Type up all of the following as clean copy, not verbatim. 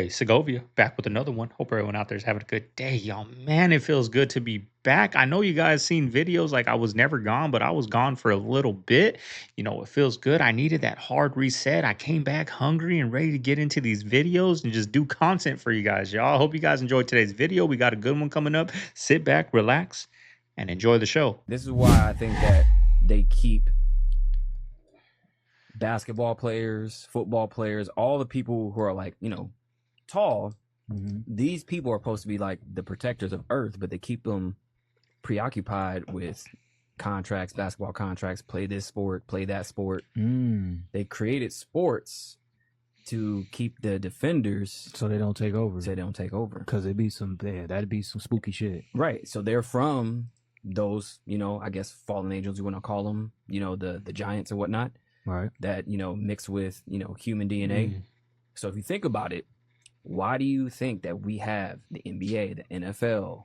Hey, Segovia, back with another one. Hope everyone out there is having a good day, y'all. Man, it feels good to be back. I know you guys seen videos like I was never gone, but I was gone for a little bit. It feels good. I needed that hard reset. I came back hungry and ready to get into these videos and just do content for you guys, y'all. I hope you guys enjoyed today's video. We got a good one coming up. Sit back, relax, and enjoy the show. This is why I think that they keep basketball players, football players, all the people who are like, tall. These people are supposed to be like the protectors of Earth, but they keep them preoccupied with contracts, basketball contracts, play this sport, play that sport. They created sports to keep the defenders so they don't take over. Because that'd be some spooky shit. Right. So they're from those, I guess fallen angels, you want to call them, the giants or whatnot. Right. That, mixed with, human DNA. So if you think about it, why do you think that we have the NBA, the NFL,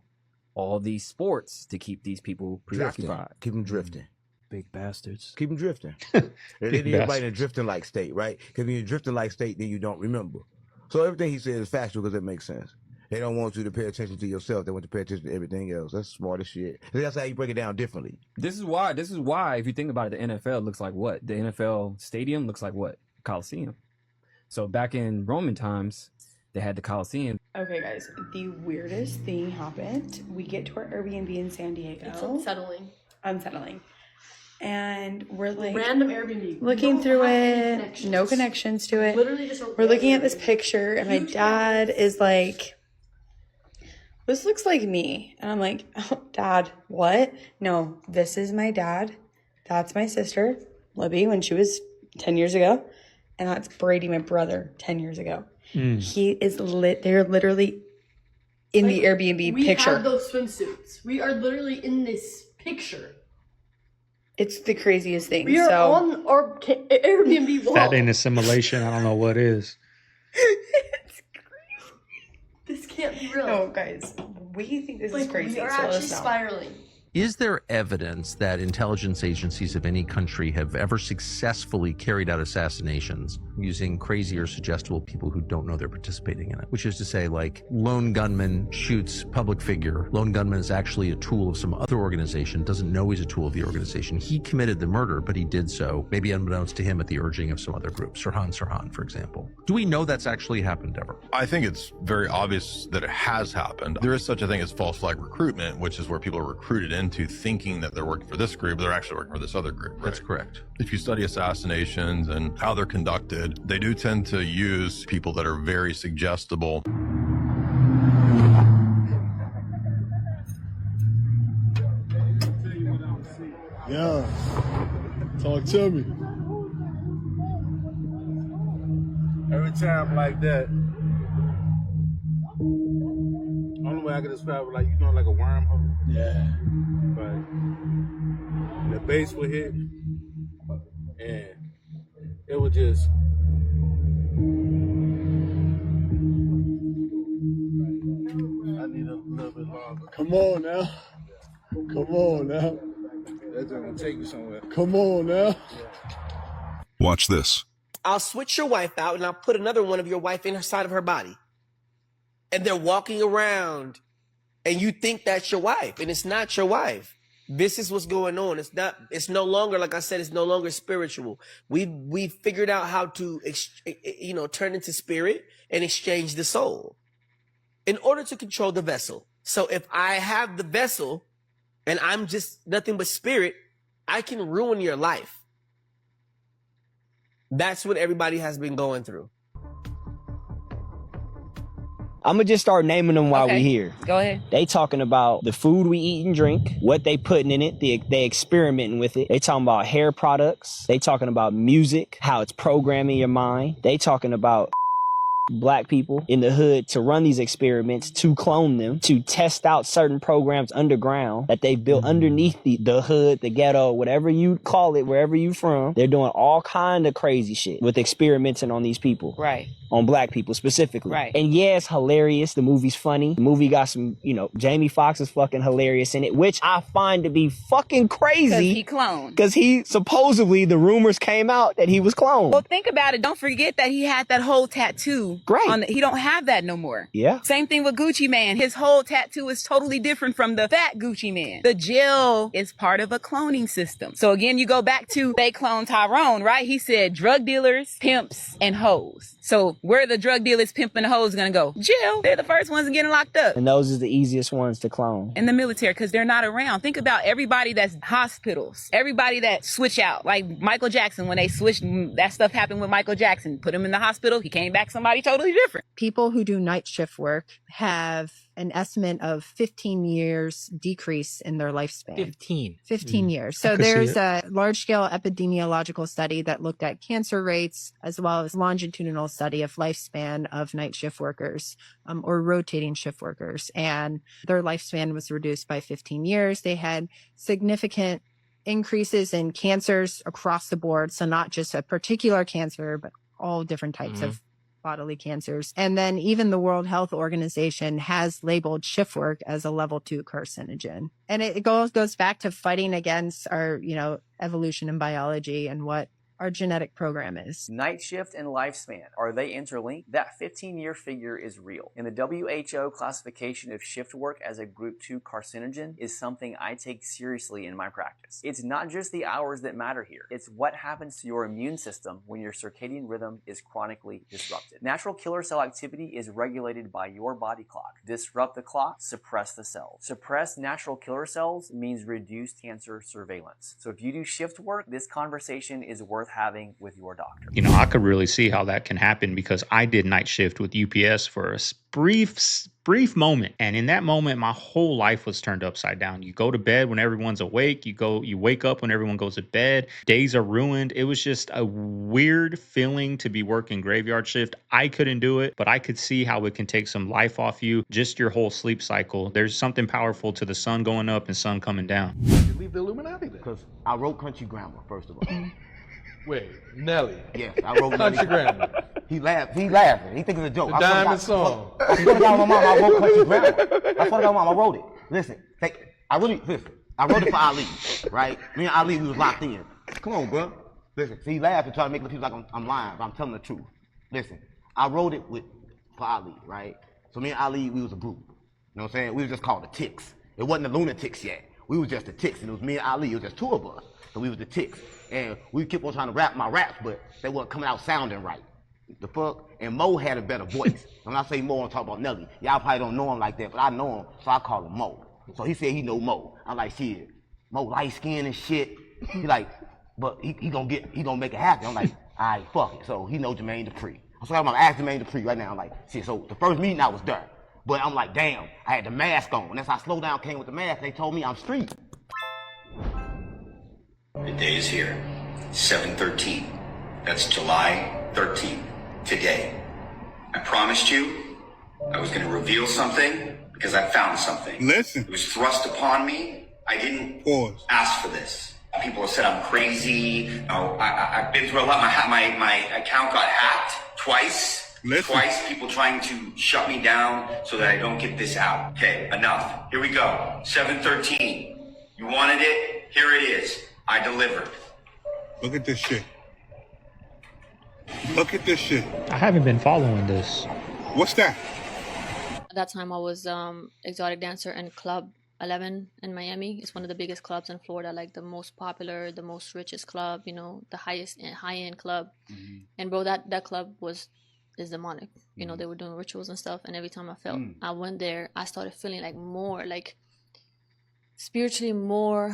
all these sports to keep these people preoccupied? Keep them drifting. Big bastards. Keep them drifting. They need everybody in a drifting like state, right? Because when you're drifting like state, then you don't remember. So everything he said is factual because it makes sense. They don't want you to pay attention to yourself. They want you to pay attention to everything else. That's smart as shit. That's how you break it down differently. This is why, if you think about it, the NFL looks like what? The NFL stadium looks like what? Coliseum. So back in Roman times, they had the Coliseum. Okay, guys, the weirdest thing happened. We get to our Airbnb in San Diego. It's unsettling. And we're like random Airbnb, looking through it, no connections to it. Literally just we're looking at this picture, and my dad is like, "This looks like me," and I'm like, "Oh, Dad, what? No, this is my dad. That's my sister, Libby, when she was 10 years ago, and that's Brady, my brother, 10 years ago." He is they're literally in the Airbnb picture. We have those swimsuits. We are literally in this picture. It's the craziest thing. We are on our Airbnb wall. That ain't a simulation. I don't know what is. It's crazy. This can't be real. No, guys, we think this is crazy. We are actually spiraling. Is there evidence that intelligence agencies of any country have ever successfully carried out assassinations using crazy or suggestible people who don't know they're participating in it? Which is to say, like, lone gunman shoots public figure. Lone gunman is actually a tool of some other organization, doesn't know he's a tool of the organization. He committed the murder, but he did so, maybe unbeknownst to him, at the urging of some other group. Sirhan, for example. Do we know that's actually happened ever? I think it's very obvious that it has happened. There is such a thing as false flag recruitment, which is where people are recruited into thinking that they're working for this group, but they're actually working for this other group. Right? That's correct. If you study assassinations and how they're conducted, they do tend to use people that are very suggestible. Yeah, talk to me. Every time like that, only way I can describe it, like, like a wormhole. Yeah. But the bass would hit, and it would just. I need a little bit longer. Come on now. That's gonna take you somewhere. Come on now. Watch this. I'll switch your wife out and I'll put another one of your wife inside of her body. And they're walking around and you think that's your wife, and it's not your wife. This is what's going on. It's no longer, like I said, it's no longer spiritual. We figured out how to, turn into spirit and exchange the soul in order to control the vessel. So if I have the vessel and I'm just nothing but spirit, I can ruin your life. That's what everybody has been going through. I'm gonna just start naming them while we're here. Go ahead. They talking about the food we eat and drink, what they putting in it, they experimenting with it. They talking about hair products. They talking about music, how it's programming your mind. They talking about Black people in the hood to run these experiments, to clone them, to test out certain programs underground that they built underneath the hood, the ghetto, whatever you call it, wherever you from. They're doing all kind of crazy shit with experimenting on these people. Right. On Black people specifically. Right. And yeah, it's hilarious. The movie's funny. The movie got some, Jamie Foxx is fucking hilarious in it, which I find to be fucking crazy. Because he cloned. Because he, supposedly, the rumors came out that he was cloned. Well, think about it. Don't forget that he had that whole tattoo tattoo. Great. He don't have that no more. Yeah. Same thing with Gucci Man. His whole tattoo is totally different from the fat Gucci Man. The gel is part of a cloning system. So again, you go back to they clone Tyrone, right? He said drug dealers, pimps, and hoes. So where are the drug dealers, pimp, and the hoes gonna go? Jail. They're the first ones getting locked up. And those are the easiest ones to clone. In the military, because they're not around. Think about everybody that's hospitals, everybody that switch out, like Michael Jackson. When they switched, that stuff happened with Michael Jackson. Put him in the hospital, he came back somebody totally different. People who do night shift work have an estimate of 15 years decrease in their lifespan. 15 years. So there's a large-scale epidemiological study that looked at cancer rates as well as longitudinal study of lifespan of night shift workers or rotating shift workers. And their lifespan was reduced by 15 years. They had significant increases in cancers across the board. So not just a particular cancer, but all different types of bodily cancers. And then even the World Health Organization has labeled shift work as a level 2 carcinogen. And it goes back to fighting against our, evolution in biology and what our genetic program is. Night shift and lifespan, are they interlinked? That 15-year figure is real. And the WHO classification of shift work as a group 2 carcinogen is something I take seriously in my practice. It's not just the hours that matter here. It's what happens to your immune system when your circadian rhythm is chronically disrupted. Natural killer cell activity is regulated by your body clock. Disrupt the clock, suppress the cells. Suppress natural killer cells means reduce cancer surveillance. So if you do shift work, this conversation is worth having with your doctor. I could really see how that can happen because I did night shift with UPS for a brief moment. And in that moment, my whole life was turned upside down. You go to bed when everyone's awake. You wake up when everyone goes to bed. Days are ruined. It was just a weird feeling to be working graveyard shift. I couldn't do it, but I could see how it can take some life off you, just your whole sleep cycle. There's something powerful to the sun going up and sun coming down. You leave the Illuminati there. Because I wrote country grammar, first of all. Wait, Nelly. Yes, I wrote country grammar. He laughing. He thinking it's a joke. The Diamond Song. I swear to God, my mom, I wrote country grammar. I swear to God, mom, I wrote it. Listen, I wrote it for Ali, right? Me and Ali, we was locked in. Come on, bro. Listen, see, he laughed and trying to make it feel like I'm lying, but I'm telling the truth. Listen, I wrote it for Ali, right? So me and Ali, we was a group. You know what I'm saying? We was just called the Ticks. It wasn't the Lunatics yet. We was just the Ticks, and it was me and Ali. It was just 2 of us. So we was the Ticks. And we kept on trying to rap my raps, but they weren't coming out sounding right. The fuck? And Mo had a better voice. When I say Mo, I'm talking about Nelly. Y'all probably don't know him like that, but I know him, so I call him Mo. So he said he know Mo. I'm like, shit, Mo light skin and shit. He like, but he gonna make it happen. I'm like, all right, fuck it. So he know Jermaine Dupri. So I'm gonna ask Jermaine Dupri right now. I'm like, shit. So the first meeting I was there, but I'm like, damn, I had the mask on. And that's how Slow Down came with the mask. They told me I'm street. The day is here, 7/13. That's July 13th, today. I promised you I was going to reveal something because I found something. Listen. It was thrust upon me. I didn't ask for this. People have said I'm crazy. I've been through a lot. My account got hacked twice. Listen. Twice, people trying to shut me down so that I don't get this out. Okay, enough. Here we go. 7/13. You wanted it? Here it is. I delivered. Look at this shit. Look at this shit. I haven't been following this. What's that? At that time, I was exotic dancer in Club 11 in Miami. It's one of the biggest clubs in Florida, like the most popular, the most richest club, the highest high-end club. Mm-hmm. And bro, that club is demonic. They were doing rituals and stuff. And every time I went there, I started feeling like more, like spiritually more,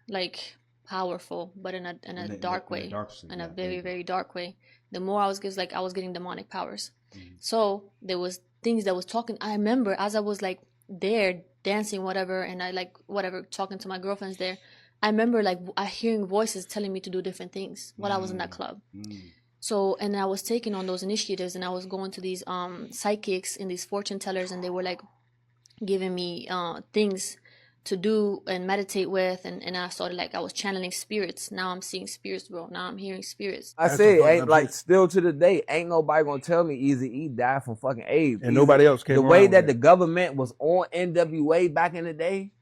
like powerful, but in a dark way, in a very, very dark way. The more I was getting demonic powers. Mm-hmm. So there was things that was talking. I remember as I was like there dancing, whatever, and I talking to my girlfriends there. I remember I hearing voices telling me to do different things while I was in that club. So, and I was taking on those initiatives, and I was going to these psychics and these fortune tellers, and they were like giving me things to do and meditate with, and I started I was channeling spirits. Now I'm seeing spirits, bro. Now I'm hearing spirits. I say, still to this day, ain't nobody gonna tell me Eazy-E died from fucking AIDS. And nobody else came. The way that the government was on NWA back in the day,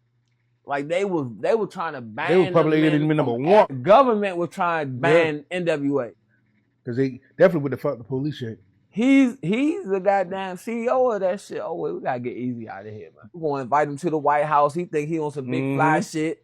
they were trying to ban. They were probably getting number one. The government was trying to ban NWA because they definitely would have fucked the police shit. He's the goddamn CEO of that shit. Oh, wait, we gotta get Eazy out of here, man. We're gonna invite him to the White House. He think he on some big fly shit.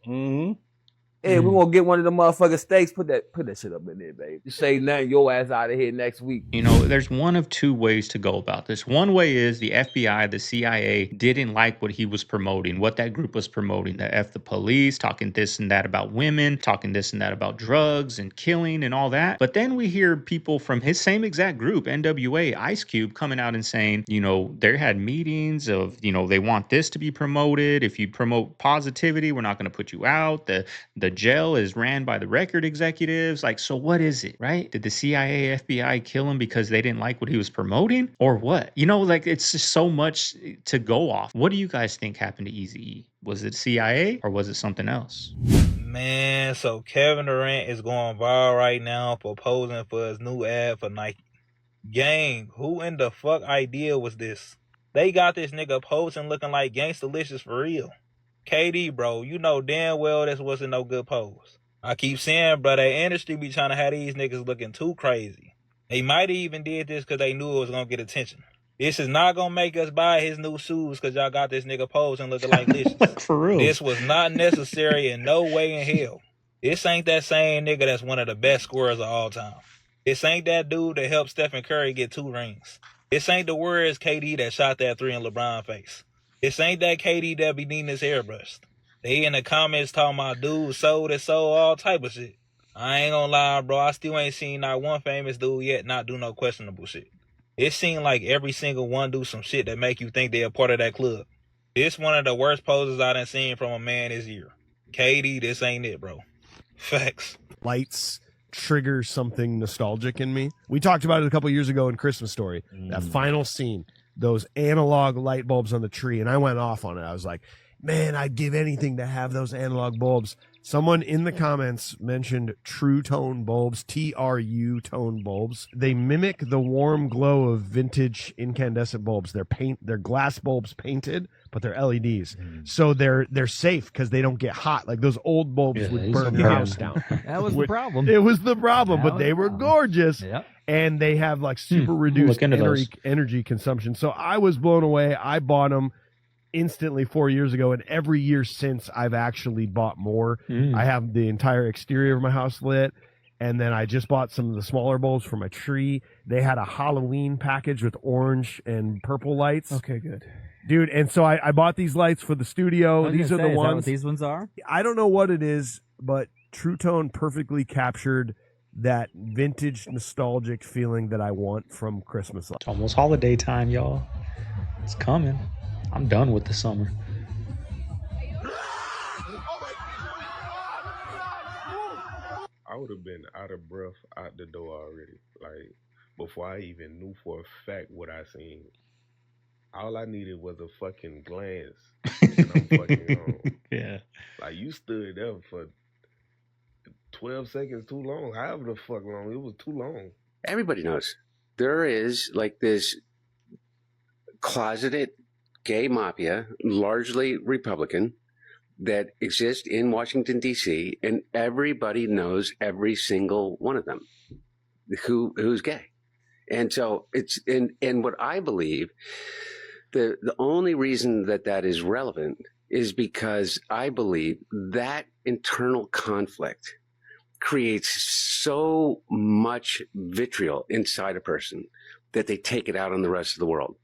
Hey, we're gonna get one of the motherfucking steaks. Put that shit up in there, baby. You say nothing, your ass out of here next week. You know, there's one of two ways to go about this. One way is the FBI, the CIA didn't like what he was promoting, what that group was promoting. The F the police, talking this and that about women, talking this and that about drugs and killing and all that. But then we hear people from his same exact group, NWA, Ice Cube, coming out and saying, you know, they had meetings of, you know, they want this to be promoted. If you promote positivity, we're not going to put you out. The jail is ran by the record executives. Like, so what is it, right? Did the CIA, FBI kill him because they didn't like what he was promoting, or what? You know, like, it's just so much to go off. What do you guys think happened to Eazy-E? Was it CIA or was it something else? Man, so Kevin Durant is going viral right now for posing for his new ad for Nike. Gang, who in the fuck idea was this? They got this nigga posing looking like Gangstalicious for real. KD, bro, you know damn well this wasn't no good pose. I keep saying, bro, the industry be trying to have these niggas looking too crazy. They might have even did this because they knew it was going to get attention. This is not going to make us buy his new shoes because y'all got this nigga posing looking like Licious. For real. This was not necessary in no way in hell. This ain't that same nigga that's one of the best scorers of all time. This ain't that dude that helped Stephen Curry get 2 rings. This ain't the words KD that shot that 3 in LeBron's face. This ain't that KD that be needing his hair brushed. They in the comments talking about dude sold his soul, all type of shit. I ain't gonna lie, bro. I still ain't seen not one famous dude yet not do no questionable shit. It seemed like every single one do some shit that make you think they a part of that club. This one of the worst poses I done seen from a man this year. KD, this ain't it, bro. Facts. Lights trigger something nostalgic in me. We talked about it a couple years ago in Christmas Story. That final scene, those analog light bulbs on the tree, and I went off on it. I was like, man, I'd give anything to have those analog bulbs. Someone in the comments mentioned true tone bulbs, TRU tone bulbs. They mimic the warm glow of vintage incandescent bulbs. They're glass bulbs painted, but they're LEDs. So they're safe because they don't get hot. Like those old bulbs would burn your house down. That was the problem. It was the problem, but they were gorgeous. Yep. And they have like super reduced energy consumption. So I was blown away. I bought them instantly 4 years ago, and every year since I've actually bought more. I have the entire exterior of my house lit, and then I just bought some of the smaller bulbs for my tree. They had a Halloween package with orange and purple lights. Okay, good. Dude, and so I bought these lights for the studio. These are the ones. Is that ones. what these ones are? I don't know what it is, but True Tone perfectly captured that vintage nostalgic feeling that I want from Christmas lights. It's almost holiday time, y'all. It's coming. I'm done with the summer. I would have been out of breath out the door already. Like, before I even knew for a fact what I seen. All I needed was a fucking glance. And I'm fucking home. Yeah. Like, you stood there for 12 seconds too long. However the fuck long. It was too long. Everybody knows. There is like this closeted gay mafia, largely Republican, that exists in Washington, D.C., and everybody knows every single one of them who's gay. And so it's, and what I believe, the only reason that is relevant is because I believe that internal conflict creates so much vitriol inside a person that they take it out on the rest of the world.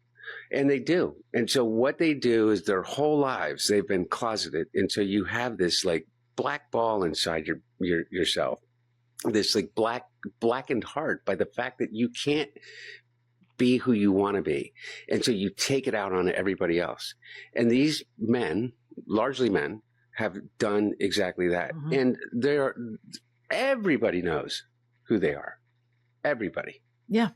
And they do. And so what they do is their whole lives, they've been closeted. And so you have this like black ball inside yourself, this like blackened heart by the fact that you can't be who you want to be. And so you take it out on everybody else. And these men, largely men, have done exactly that. And everybody knows who they are. Everybody. Yeah.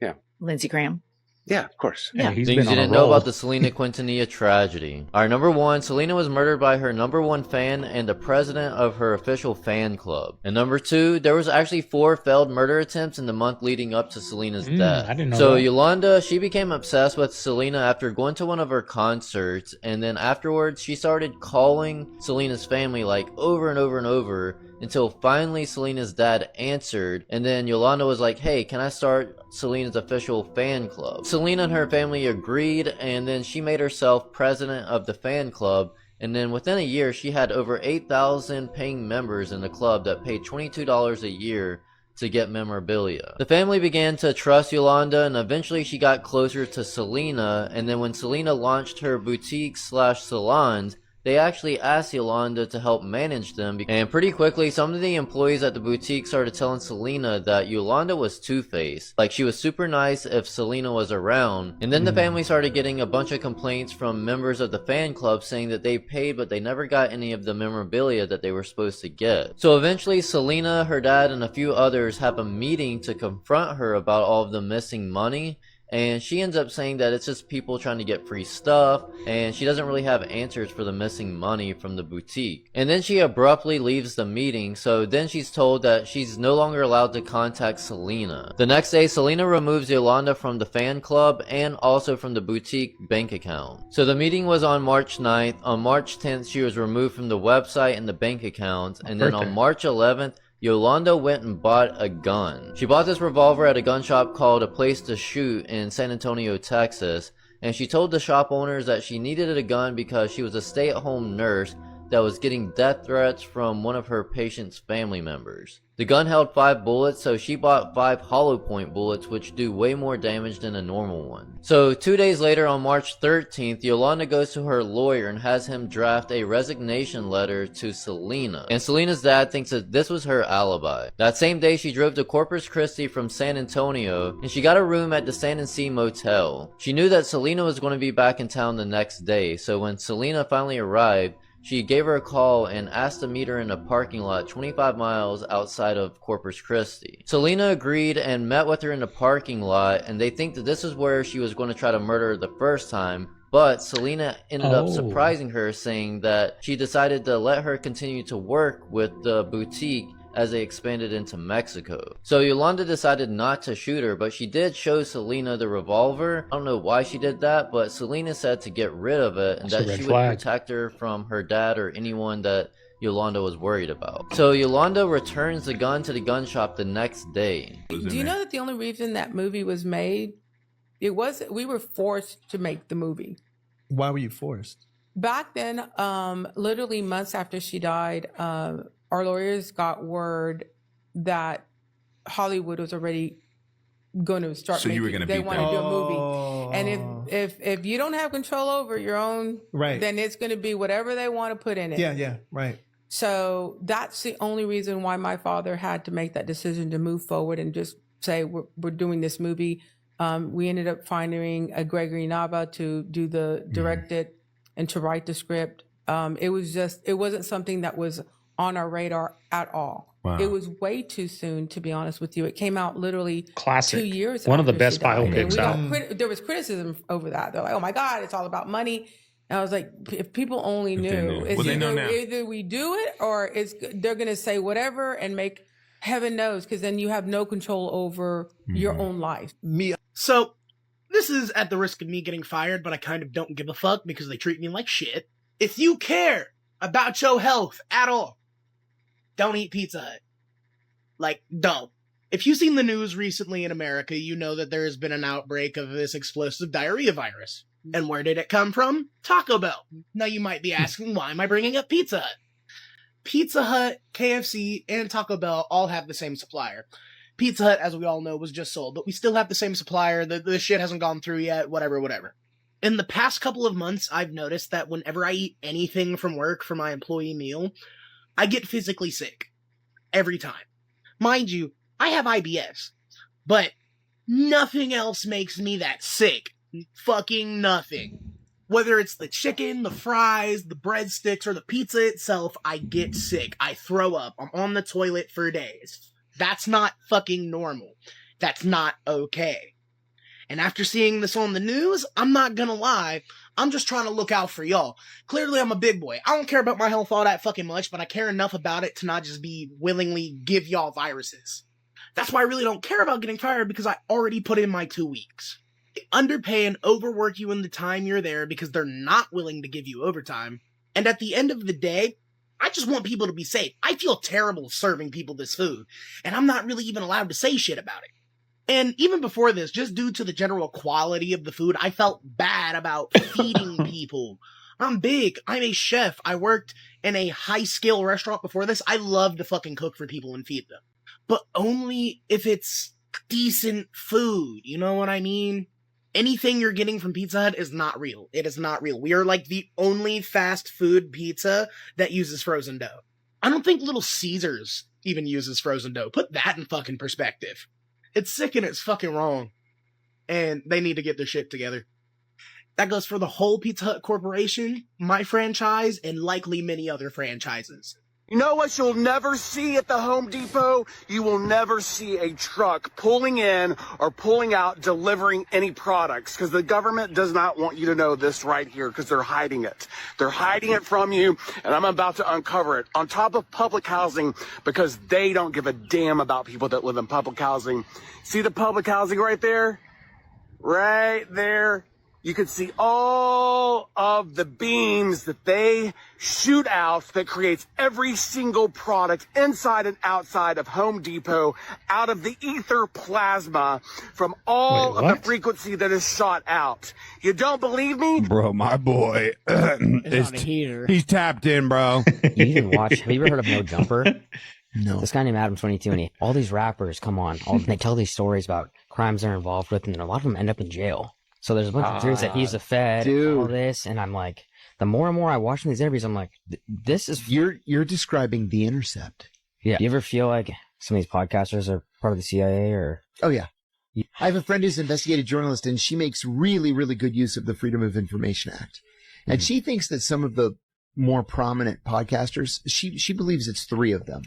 Yeah. Lindsey Graham. Yeah, of course. Yeah. Things you didn't know about the Selena Quintanilla tragedy. Our number one, Selena was murdered by her number one fan and the president of her official fan club. And number two, there was actually 4 failed murder attempts in the month leading up to Selena's death. I didn't know So that. Yolanda, she became obsessed with Selena after going to one of her concerts, and then afterwards she started calling Selena's family like over and over and over, until finally Selena's dad answered, and then Yolanda was like, hey, can I start Selena's official fan club? Selena and her family agreed, and then she made herself president of the fan club, and then within a year she had over 8,000 paying members in the club that paid $22 a year to get memorabilia. The family began to trust Yolanda, and eventually she got closer to Selena, and then when Selena launched her boutique/salons, they actually asked Yolanda to help manage them, and pretty quickly some of the employees at the boutique started telling Selena that Yolanda was two-faced. Like, she was super nice if Selena was around, and then the family started getting a bunch of complaints from members of the fan club saying that they paid but they never got any of the memorabilia that they were supposed to get. So eventually Selena, her dad, and a few others have a meeting to confront her about all of the missing money, and she ends up saying that it's just people trying to get free stuff, and she doesn't really have answers for the missing money from the boutique. And then she abruptly leaves the meeting, so then she's told that she's no longer allowed to contact Selena. The next day, Selena removes Yolanda from the fan club and also from the boutique bank account. So the meeting was on March 9th. On March 10th, she was removed from the website and the bank accounts, and then on March 11th, Yolanda went and bought a gun. She bought this revolver at a gun shop called A Place to Shoot in San Antonio, Texas, and she told the shop owners that she needed a gun because she was a stay-at-home nurse that was getting death threats from one of her patient's family members. The gun held 5 bullets, so she bought 5 hollow point bullets, which do way more damage than a normal one. So 2 days later, on March 13th, Yolanda goes to her lawyer and has him draft a resignation letter to Selena. And Selena's dad thinks that this was her alibi. That same day, she drove to Corpus Christi from San Antonio, and she got a room at the Sand and Sea Motel. She knew that Selena was going to be back in town the next day, so when Selena finally arrived, she gave her a call and asked to meet her in a parking lot 25 miles outside of Corpus Christi. Selena agreed and met with her in the parking lot, and they think that this is where she was going to try to murder her the first time, but Selena ended up surprising her, saying that she decided to let her continue to work with the boutique as they expanded into Mexico. So Yolanda decided not to shoot her, but she did show Selena the revolver. I don't know why she did that, but Selena said to get rid of it and that she would protect her from her dad or anyone that Yolanda was worried about. So Yolanda returns the gun to the gun shop the next day. Do you know that the only reason that movie was made, we were forced to make the movie. Why were you forced? Back then, literally months after she died, our lawyers got word that Hollywood was already going to start making. They want to do a movie, and if you don't have control over your own, then it's going to be whatever they want to put in it. Yeah, right. So that's the only reason why my father had to make that decision to move forward and just say we're doing this movie. We ended up finding a Gregory Nava to do the direct it and to write the script. It wasn't something that was on our radar at all. Wow. It was way too soon, to be honest with you. It came out literally Classic. 2 years One of the after best she died. biopics out. There was criticism over that. They're like, oh my God, it's all about money. And I was like, if people only knew. Either we do it or they're going to say whatever and make heaven knows, because then you have no control over your own life. So this is at the risk of me getting fired, but I kind of don't give a fuck because they treat me like shit. If you care about your health at all, don't eat Pizza Hut. Like, don't. If you've seen the news recently in America, you know that there has been an outbreak of this explosive diarrhea virus. And where did it come from? Taco Bell. Now you might be asking, why am I bringing up Pizza Hut? Pizza Hut, KFC, and Taco Bell all have the same supplier. Pizza Hut, as we all know, was just sold, but we still have the same supplier. The shit hasn't gone through yet, whatever. In the past couple of months, I've noticed that whenever I eat anything from work for my employee meal, I get physically sick. Every time. Mind you, I have IBS. But nothing else makes me that sick. Fucking nothing. Whether it's the chicken, the fries, the breadsticks, or the pizza itself, I get sick. I throw up. I'm on the toilet for days. That's not fucking normal. That's not okay. And after seeing this on the news, I'm not gonna lie, I'm just trying to look out for y'all. Clearly, I'm a big boy. I don't care about my health all that fucking much, but I care enough about it to not just be willingly give y'all viruses. That's why I really don't care about getting fired, because I already put in my 2 weeks. They underpay and overwork you in the time you're there because they're not willing to give you overtime. And at the end of the day, I just want people to be safe. I feel terrible serving people this food, and I'm not really even allowed to say shit about it. And even before this, just due to the general quality of the food, I felt bad about feeding people. I'm big. I'm a chef. I worked in a high-scale restaurant before this. I love to fucking cook for people and feed them. But only if it's decent food. You know what I mean? Anything you're getting from Pizza Hut is not real. It is not real. We are like the only fast food pizza that uses frozen dough. I don't think Little Caesars even uses frozen dough. Put that in fucking perspective. It's sick and it's fucking wrong. And they need to get their shit together. That goes for the whole Pizza Hut Corporation, my franchise, and likely many other franchises. You know what you'll never see at the Home Depot? You will never see a truck pulling in or pulling out delivering any products, because the government does not want you to know this right here, because they're hiding it. They're hiding it from you, and I'm about to uncover it. On top of public housing, because they don't give a damn about people that live in public housing. See the public housing right there? Right there. You can see all of the beams that they shoot out that creates every single product inside and outside of Home Depot out of the ether plasma from all of the frequency that is shot out. You don't believe me? Bro, my boy he's tapped in, bro. You even watch, have you ever heard of No Jumper? No. This guy named Adam 22, and all these rappers come on, they tell these stories about crimes they're involved with, and a lot of them end up in jail. So there's a bunch of theories that he's a Fed, and all this, and I'm like, the more and more I watch these interviews, I'm like, this is... You're describing The Intercept. Yeah. You ever feel like some of these podcasters are part of the CIA, or... Oh, yeah. I have a friend who's an investigative journalist, and she makes really, really good use of the Freedom of Information Act. And she thinks that some of the more prominent podcasters, she believes it's 3 of them.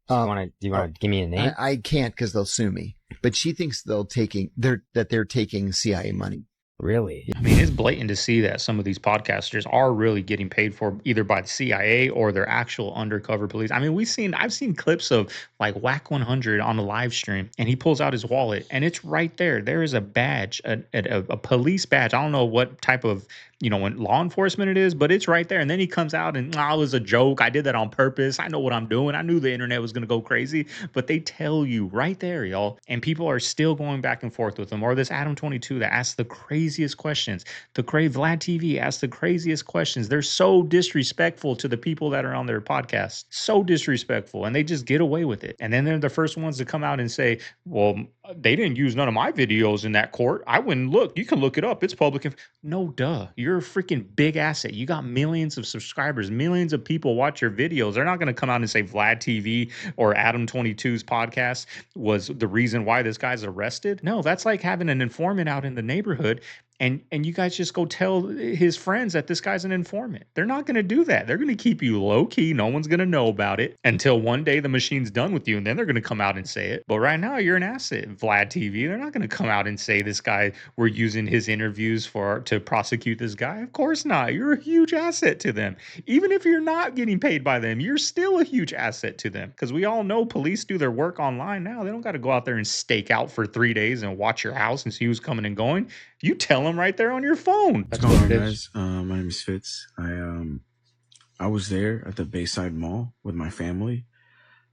Do you want to give me a name? I can't, because they'll sue me. But she thinks they're taking CIA money. Really? I mean, it's blatant to see that some of these podcasters are really getting paid for either by the CIA or their actual undercover police. I mean, I've seen clips of like Whack 100 on a live stream, and he pulls out his wallet, and it's right there. There is a badge, a police badge. I don't know what type of law enforcement it is, but it's right there. And then he comes out and, it was a joke. I did that on purpose. I know what I'm doing. I knew the internet was going to go crazy, but they tell you right there, y'all. And people are still going back and forth with them. Or this Adam 22 that asks the craziest questions. The Vlad TV asks the craziest questions. They're so disrespectful to the people that are on their podcast. So disrespectful. And they just get away with it. And then they're the first ones to come out and say, well, they didn't use none of my videos in that court. I wouldn't look. You can look it up. It's public. No, duh. You're a freaking big asset. You got millions of subscribers. Millions of people watch your videos. They're not going to come out and say Vlad TV or Adam 22's podcast was the reason why this guy's arrested. No, that's like having an informant out in the neighborhood and you guys just go tell his friends that this guy's an informant. They're not going to do that. They're going to keep you low key. No one's going to know about it until one day the machine's done with you, and then they're going to come out and say it. But right now, you're an asset, Vlad TV. They're not going to come out and say this guy, we're using his interviews to prosecute this guy. Of course not. You're a huge asset to them. Even if you're not getting paid by them, you're still a huge asset to them, because we all know police do their work online now. They don't got to go out there and stake out for 3 days and watch your house and see who's coming and going. You tell them right there on your phone. What's going on, guys? My name is Fitz. I was there at the Bayside Mall with my family,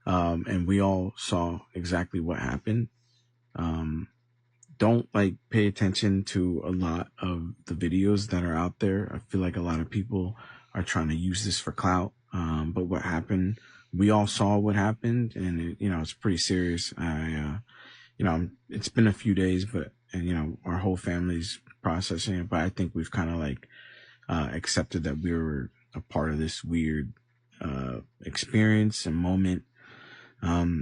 and we all saw exactly what happened. Don't pay attention to a lot of the videos that are out there. I feel like a lot of people are trying to use this for clout. But what happened, we all saw what happened, and it's pretty serious. It's been a few days, but our whole family's processing it, but I think we've kind of accepted that we were a part of this weird experience and moment.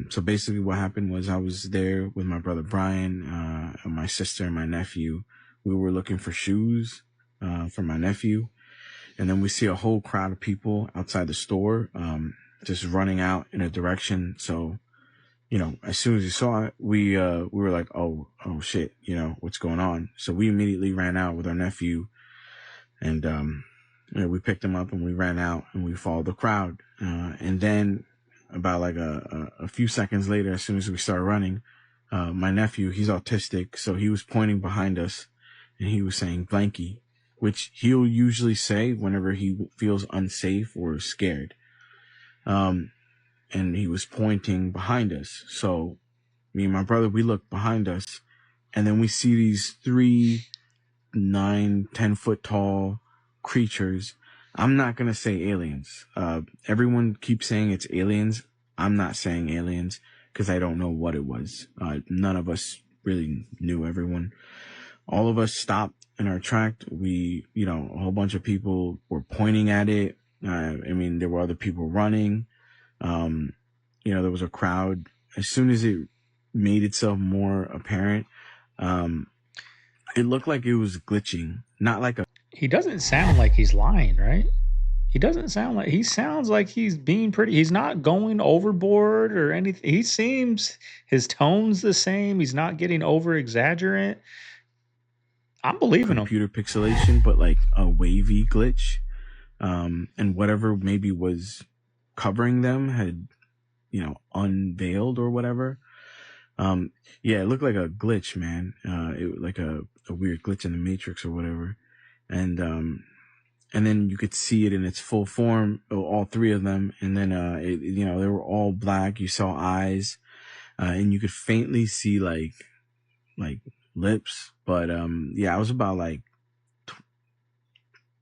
So basically what happened was I was there with my brother Brian, and my sister and my nephew. We were looking for shoes for my nephew, and then we see a whole crowd of people outside the store just running out in a direction. So as soon as we saw it, we were like, oh shit, what's going on? So we immediately ran out with our nephew, and we picked him up and we ran out and we followed the crowd. And then about a few seconds later, as soon as we started running, my nephew, he's autistic, so he was pointing behind us and he was saying blanky, which he'll usually say whenever he feels unsafe or scared. And he was pointing behind us. So me and my brother, we look behind us, and then we see these 3, 9, 10 foot tall creatures. I'm not going to say aliens. Everyone keeps saying it's aliens. I'm not saying aliens because I don't know what it was. None of us really knew everyone. All of us stopped in our track. We, a whole bunch of people were pointing at it. There were other people running. There was a crowd. As soon as it made itself more apparent, it looked like it was glitching, not like a. He doesn't sound like he's lying, right? He sounds like he's being he's not going overboard or anything. His tone's the same. He's not getting over exaggerant. I'm believing him. Computer pixelation, but like a wavy glitch. And whatever maybe was covering them had, unveiled or whatever. It looked like a glitch, man. It like a weird glitch in the Matrix or whatever. And then you could see it in its full form, all 3 of them. And then, they were all black. You saw eyes, and you could faintly see like lips. But, I was about like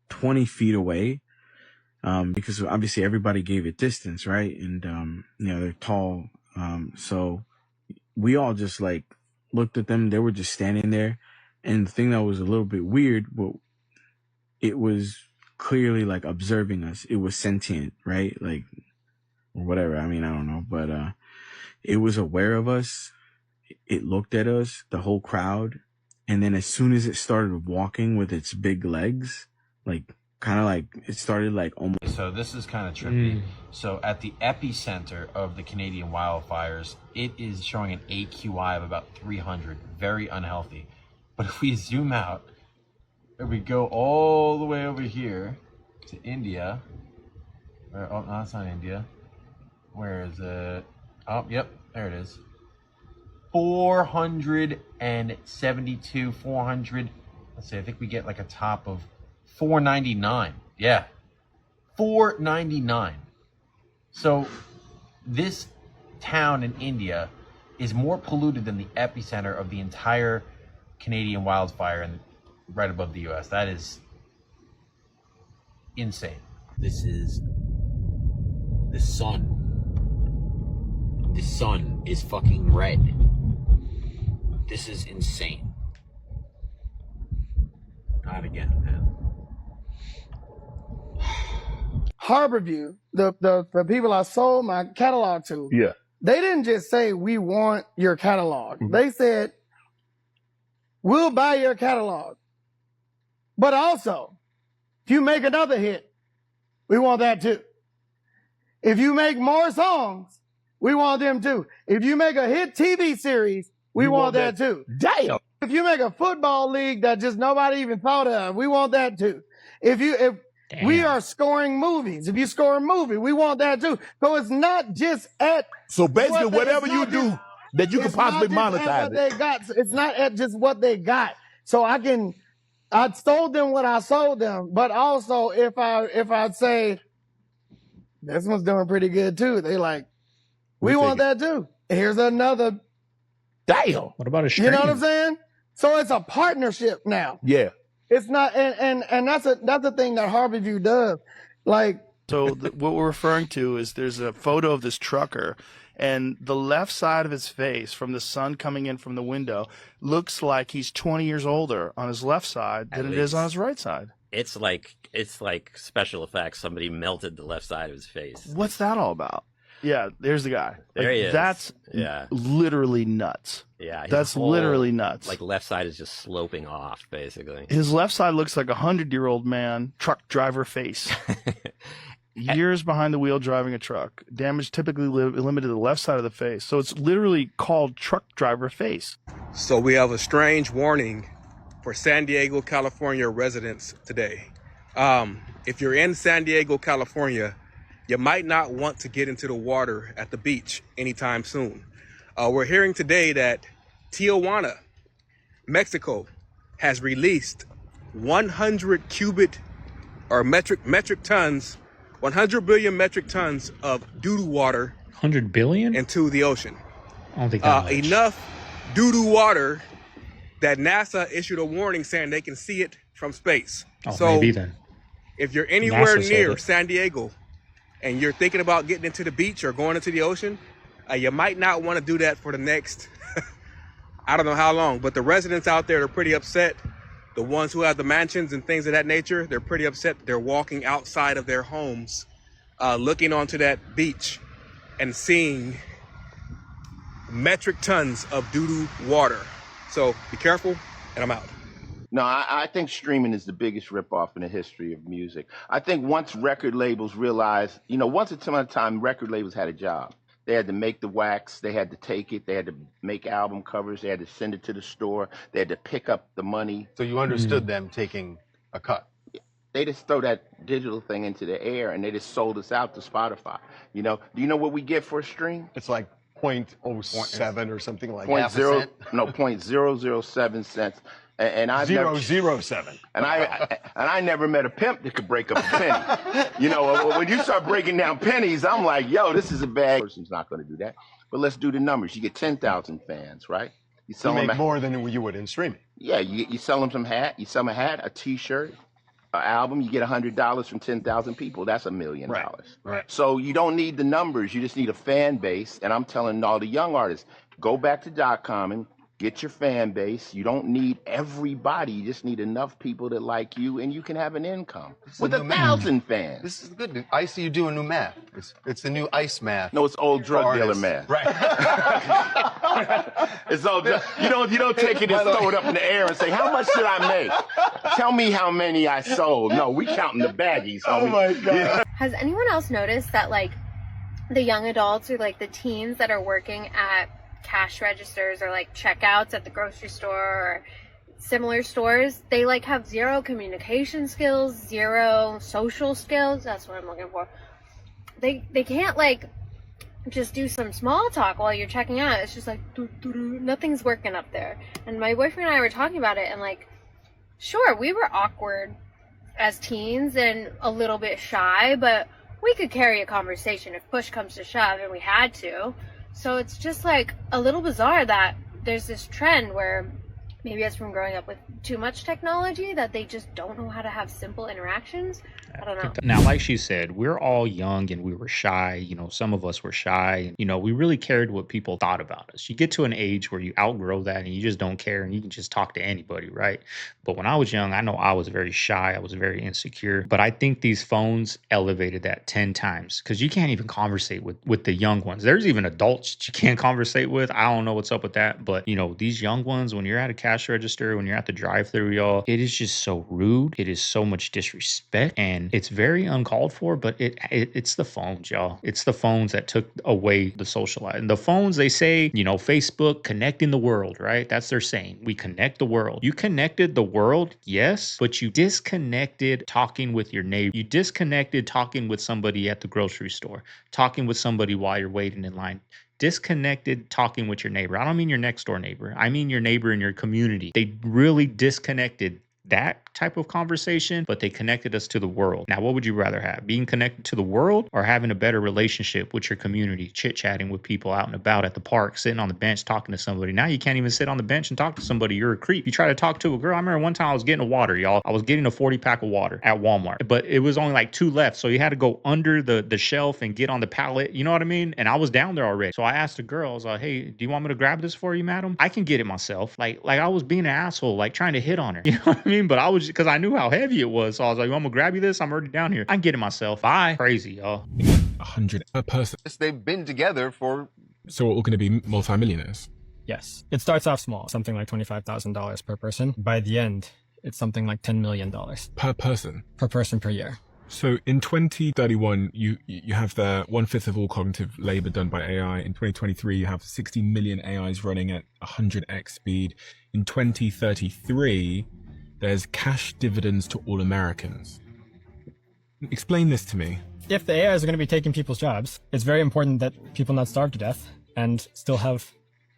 20 feet away. Because obviously everybody gave it distance, right? And, they're tall. So we all just like looked at them. They were just standing there. And the thing that was a little bit weird, but it was clearly like observing us. It was sentient, right? Like, or whatever. I don't know, but, it was aware of us. It looked at us, the whole crowd. And then as soon as it started walking with its big legs, it started like almost. So this is kind of trippy. So at the epicenter of the Canadian wildfires, it is showing an AQI of about 300, very unhealthy. But if we zoom out, if we go all the way over here to India, no, it's not India. Where is it? Oh, yep, there it is. 472, 400. Let's see, I think we get like a top of 499. Yeah. 499. So this town in India is more polluted than the epicenter of the entire Canadian wildfire and right above the US. That is insane. This is the sun. The sun is fucking red. This is insane. Not again, man. Harborview, the people I sold my catalog to, they didn't just say, we want your catalog. They said, we'll buy your catalog. But also, if you make another hit, we want that too. If you make more songs, we want them too. If you make a hit TV series, we want that too. Damn. If you make a football league that just nobody even thought of, we want that too. If we are scoring movies, if you score a movie, we want that too. So it's not just at. So basically, whatever you do that you can possibly monetize it. They got. It's not at just what they got. So I sold them what I sold them, but also if I say this one's doing pretty good too, they like, we want that too. Here's another. Damn. What about a stream? You know what I'm saying? So it's a partnership now. Yeah. It's not, and that's the thing that Harborview does. Like, so what we're referring to is there's a photo of this trucker, and the left side of his face from the sun coming in from the window looks like he's 20 years older on his left side than it is on his right side. It's like special effects. Somebody melted the left side of his face. What's that all about? Yeah, there's the guy. There he is. That's literally nuts. Yeah, that's literally nuts. Like left side is just sloping off, basically. His left side looks like 100-year-old man, truck driver face. Years behind the wheel driving a truck. Damage typically limited to the left side of the face. So it's literally called truck driver face. So we have a strange warning for San Diego, California residents today. If you're in San Diego, California, you might not want to get into the water at the beach anytime soon. We're hearing today that Tijuana, Mexico, has released 100 metric tons 100 billion metric tons of doo-doo water 100 billion into the ocean. I don't think that much. Enough doo-doo water that NASA issued a warning saying they can see it from space. Oh, so maybe then. if you're anywhere NASA said near it. San Diego and you're thinking about getting into the beach or going into the ocean, you might not want to do that for the next, I don't know how long, but the residents out there are pretty upset. The ones who have the mansions and things of that nature, they're pretty upset that they're walking outside of their homes, looking onto that beach and seeing metric tons of doo-doo water. So be careful, and I'm out. No, I think streaming is the biggest ripoff in the history of music. I think once record labels realized, once upon a time, record labels had a job. They had to make the wax, they had to take it, they had to make album covers, they had to send it to the store, they had to pick up the money. So you understood them taking a cut? They just throw that digital thing into the air and they just sold us out to Spotify. Do you know what we get for a stream? It's like 0.07 or something like Point half zero, a cent? no, 0.007 cents. And I've never, 007. And I never met a pimp that could break up a penny. When you start breaking down pennies, I'm like, yo, this is a bad person's not going to do that. But let's do the numbers. You get 10,000 fans, right? You You make more than you would in streaming. Yeah, you sell them some hat. You sell them a hat, a T-shirt, an album. You get $100 from 10,000 people. That's $1 million. Right. So you don't need the numbers. You just need a fan base. And I'm telling all the young artists, go back to .com and get your fan base. You don't need everybody. You just need enough people that like you, and you can have an income with 1,000 fans. This is good. I see you doing new math. It's the new ICE math. No, it's old drug dealer math. Right. It's all you don't take it and throw it up in the air and say, how much did I make? Tell me how many I sold. No, we counting the baggies. Oh my God. Yeah. Has anyone else noticed that like the young adults or like the teens that are working at cash registers or like checkouts at the grocery store or similar stores, they like have zero communication skills, zero social skills. That's what I'm looking for. They can't like just do some small talk while you're checking out. It's just like nothing's working up there. And my boyfriend and I were talking about it, and like, sure, we were awkward as teens and a little bit shy, but we could carry a conversation if push comes to shove, and we had to. So it's just like a little bizarre that there's this trend where maybe it's from growing up with too much technology that they just don't know how to have simple interactions. I don't know. Now, like she said, we're all young and we were shy. Some of us were shy. And, we really cared what people thought about us. You get to an age where you outgrow that and you just don't care and you can just talk to anybody, right? But when I was young, I know I was very shy. I was very insecure. But I think these phones elevated that 10 times because you can't even conversate with the young ones. There's even adults that you can't conversate with. I don't know what's up with that. But, these young ones, when you're at a cash register, when you're at the drive-thru, y'all, it is just so rude. It is so much disrespect. And it's very uncalled for, but it's the phones, y'all. It's the phones that took away the social life. And the phones, they say, Facebook connecting the world, right? That's their saying. We connect the world. You connected the world, yes, but you disconnected talking with your neighbor. You disconnected talking with somebody at the grocery store, talking with somebody while you're waiting in line. Disconnected talking with your neighbor. I don't mean your next door neighbor. I mean your neighbor in your community. They really disconnected that type of conversation, but they connected us to the world. Now, what would you rather have? Being connected to the world or having a better relationship with your community, chit-chatting with people out and about at the park, sitting on the bench, talking to somebody? Now you can't even sit on the bench and talk to somebody. You're a creep. You try to talk to a girl. I remember one time I was getting a water, y'all. I was getting a 40-pack of water at Walmart, but it was only like 2 left. So you had to go under the shelf and get on the pallet. You know what I mean? And I was down there already. So I asked the girl, I was like, hey, do you want me to grab this for you, madam? I can get it myself. Like I was being an asshole, like trying to hit on her. You know what I mean? But I was, because I knew how heavy it was. So I was like, I'm gonna grab you this. I'm already down here. I can get it myself. Bye. Crazy, y'all. 100 per person. They've been together for... So we're all going to be multimillionaires? Yes. It starts off small, something like $25,000 per person. By the end, it's something like $10 million. Per person? Per person per year. So in 2031, you have the 1/5 of all cognitive labor done by AI. In 2023, you have 60 million AIs running at 100x speed. In 2033, there's cash dividends to all Americans. Explain this to me. If the AIs are going to be taking people's jobs, it's very important that people not starve to death and still have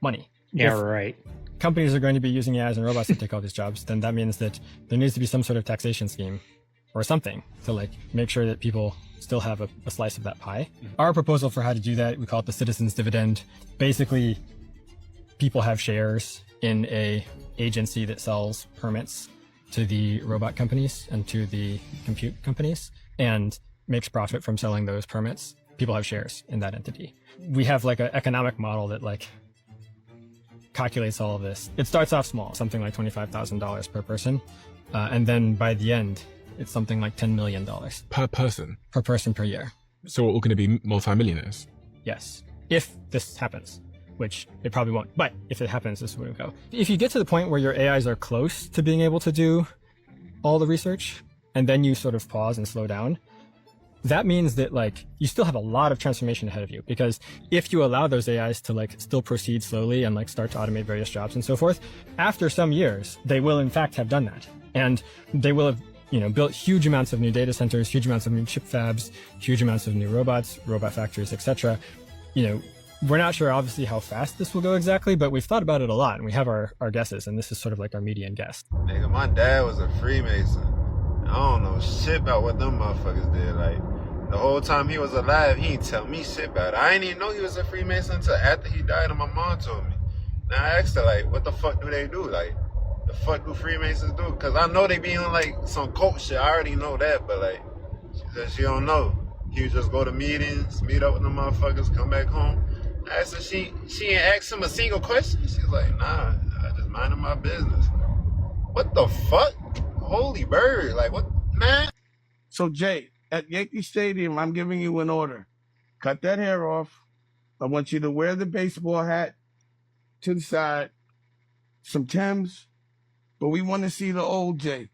money. Yeah, if right. Companies are going to be using AIs and robots to take all these jobs, then that means that there needs to be some sort of taxation scheme or something to like make sure that people still have a slice of that pie. Our proposal for how to do that, we call it the citizens dividend. Basically, people have shares in a agency that sells permits to the robot companies and to the compute companies and makes profit from selling those permits. People have shares in that entity. We have like an economic model that like calculates all of this. It starts off small, something like $25,000 per person. And then by the end, it's something like $10 million. Per person? Per person per year. So we're all going to be multimillionaires? Yes. If this happens, which it probably won't. But if it happens, this is where we go. If you get to the point where your AIs are close to being able to do all the research, and then you sort of pause and slow down, that means that like you still have a lot of transformation ahead of you, because if you allow those AIs to like still proceed slowly and like start to automate various jobs and so forth, after some years, they will in fact have done that. And they will have, you know, built huge amounts of new data centers, huge amounts of new chip fabs, huge amounts of new robots, robot factories, etc. You know, we're not sure obviously how fast this will go exactly, but we've thought about it a lot and we have our guesses, and this is sort of like our median guess. Nigga, my dad was a Freemason. I don't know shit about what them motherfuckers did. Like, the whole time he was alive, he ain't tell me shit about it. I didn't even know he was a Freemason until after he died and my mom told me. Now I asked her, like, what the fuck do they do? Like, the fuck do Freemasons do? Because I know they be on, like, some cult shit. I already know that, but, like, she said she don't know. He would just go to meetings, meet up with the motherfuckers, come back home. I asked her, she ain't asked him a single question. She's like, nah, I just minding my business. What the fuck? Holy bird. Like, what, man? So, Jay, at Yankee Stadium, I'm giving you an order. Cut that hair off. I want you to wear the baseball hat to the side, some Timbs, but we want to see the old Jay.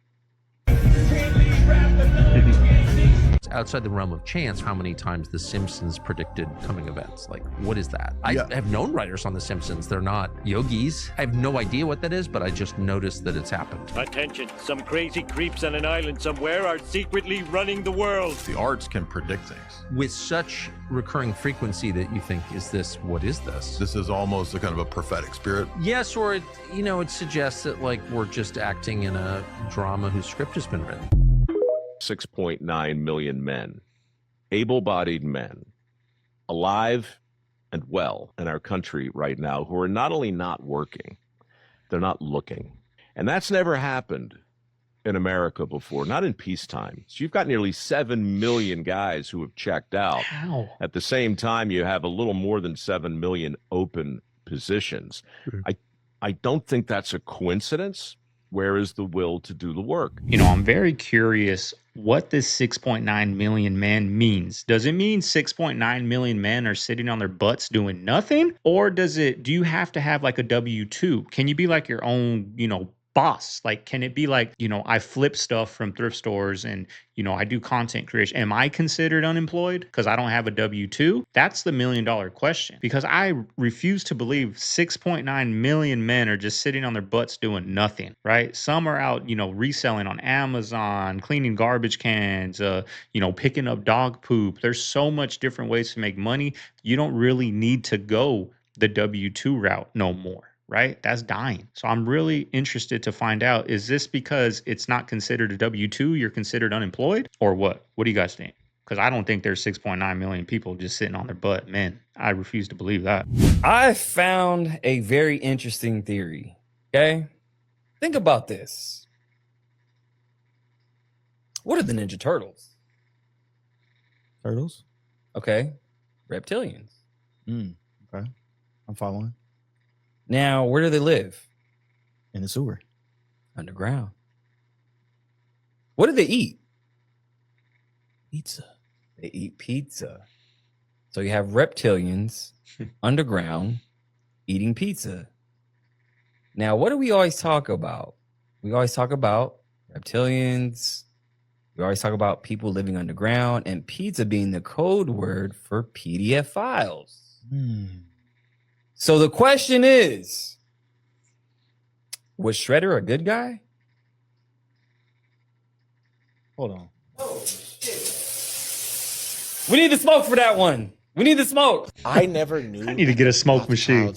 Outside the realm of chance, how many times The Simpsons predicted coming events? Like, what is that? I have known writers on The Simpsons. They're not yogis. I have no idea what that is, but I just noticed that it's happened. Attention, some crazy creeps on an island somewhere are secretly running the world. The arts can predict things with such recurring frequency that you think, what is this? This is almost a kind of a prophetic spirit. Yes, or it suggests that like we're just acting in a drama whose script has been written. 6.9 million men, able-bodied men, alive and well in our country right now, who are not only not working, they're not looking. And that's never happened in America before, not in peacetime. So you've got nearly 7 million guys who have checked out. How? At the same time, you have a little more than 7 million open positions. I don't think that's a coincidence. Where is the will to do the work? You know, I'm very curious what this 6.9 million men means. Does it mean 6.9 million men are sitting on their butts doing nothing? Or do you have to have like a W-2? Can you be like your own, boss? Like, can it be like, I flip stuff from thrift stores and, I do content creation. Am I considered unemployed because I don't have a W-2? That's the $1 million question, because I refuse to believe 6.9 million men are just sitting on their butts doing nothing, right? Some are out, reselling on Amazon, cleaning garbage cans, picking up dog poop. There's so much different ways to make money. You don't really need to go the W-2 route no more. Right? That's dying. So I'm really interested to find out, is this because it's not considered a W-2, you're considered unemployed, or what? What do you guys think? Because I don't think there's 6.9 million people just sitting on their butt. Man, I refuse to believe that. I found a very interesting theory. Okay? Think about this. What are the Ninja Turtles? Turtles? Okay. Reptilians. Okay. I'm following. Now, where do they live? In the sewer. Underground. What do they eat? Pizza. They eat pizza. So you have reptilians underground eating pizza. Now, what do we always talk about? We always talk about reptilians. We always talk about people living underground, and pizza being the code word for PDF files. So the question is, was Shredder a good guy? Hold on. We need the smoke for that one. We need the smoke. I never knew. I need to get a smoke machine.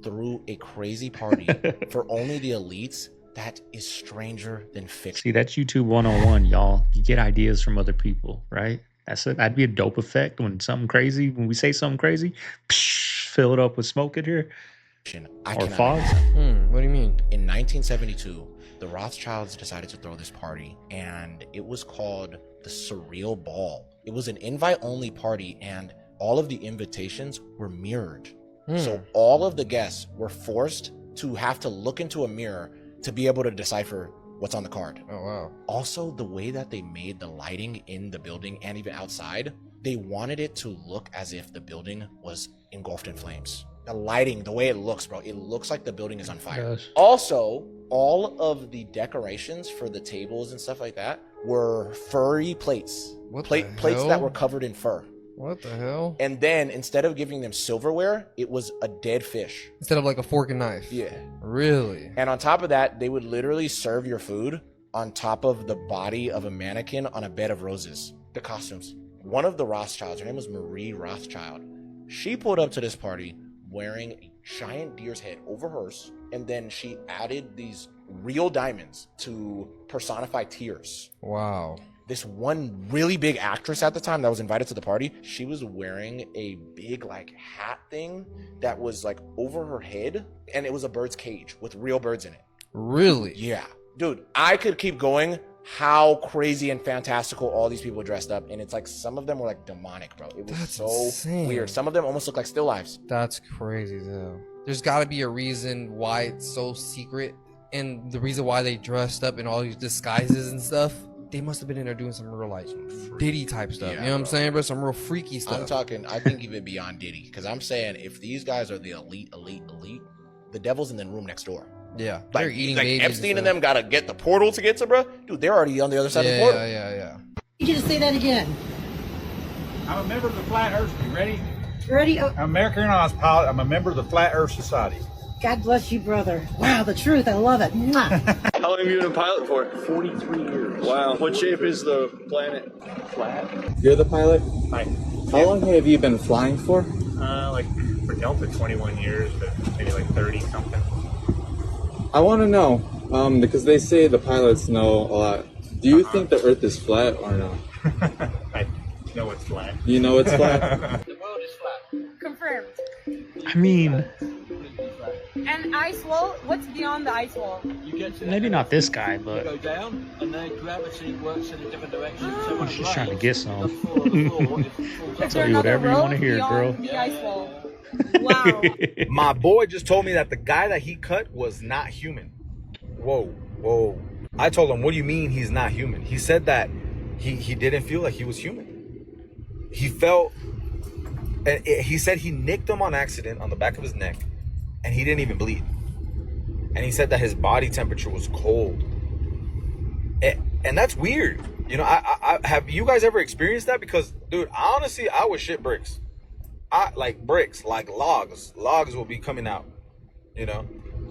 Threw a crazy party for only the elites that is stranger than fiction. See, that's YouTube 101, y'all. You get ideas from other people, right? That'd be a dope effect when we say something crazy, fill it up with smoke in here. Or fog. What do you mean? In 1972, the Rothschilds decided to throw this party, and it was called the Surreal Ball. It was an invite-only party, and all of the invitations were mirrored. So all of the guests were forced to have to look into a mirror to be able to decipher what's on the card. Oh, wow. Also, the way that they made the lighting in the building and even outside, they wanted it to look as if the building was engulfed in flames. The lighting, the way it looks, bro, it looks like the building is on fire. Yes. Also, all of the decorations for the tables and stuff like that were furry plates. Plates that were covered in fur. What the hell? And then instead of giving them silverware, it was a dead fish. Instead of like a fork and knife? Yeah. Really? And on top of that, they would literally serve your food on top of the body of a mannequin on a bed of roses. The costumes. One of the Rothschilds, her name was Marie Rothschild. She pulled up to this party wearing a giant deer's head over hers, and then she added these real diamonds to personify tears. Wow. This one really big actress at the time that was invited to the party, she was wearing a big like hat thing that was like over her head, and it was a bird's cage with real birds in it. Really? Yeah. Dude, I could keep going how crazy and fantastical all these people dressed up, and it's like some of them were like demonic, bro. It was insane. Weird. Some of them almost look like still lives. That's crazy though. There's got to be a reason why it's so secret, and the reason why they dressed up in all these disguises and stuff. They must have been in there doing some real like Diddy type stuff. Yeah, you know what I'm saying, bro? Some real freaky stuff. I'm talking, I think even beyond Diddy, because I'm saying if these guys are the elite, the devil's in the room next door. Yeah, Like, they're eating like babies Epstein and them gotta get the portal to get to, bro. Dude, they're already on the other side of the portal. Yeah. You just say that again. I'm a member of the Flat Earth. You ready? Ready? I'm American Airlines pilot. I'm a member of the Flat Earth Society. God bless you, brother. Wow, the truth. I love it. Mwah. How long have you been a pilot for? 43 years. Wow. What shape is the planet? Flat. You're the pilot? Hi. How long have you been flying for? Like for Delta, 21 years, but maybe like 30 something. I want to know, because they say the pilots know a lot. Do you think the Earth is flat or no? I know it's flat. You know it's flat? The world is flat. Confirmed. I mean, And ice wall? What's beyond the ice wall? You get to maybe not this guy, you but go down, and then gravity works in a different direction. So when she's it trying to rains, get some. the floor of the floor is full Is Tell there you another whatever you want to world hear, girl. beyond the ice wall? Wow. My boy just told me that the guy that he cut was not human. Whoa. I told him, what do you mean he's not human? He said that he didn't feel like he was human. He felt, and he said he nicked him on accident on the back of his neck, and he didn't even bleed. And he said that his body temperature was cold. And that's weird. You know, I have you guys ever experienced that? Because, dude, honestly, I would shit bricks. Like logs. Logs will be coming out, you know?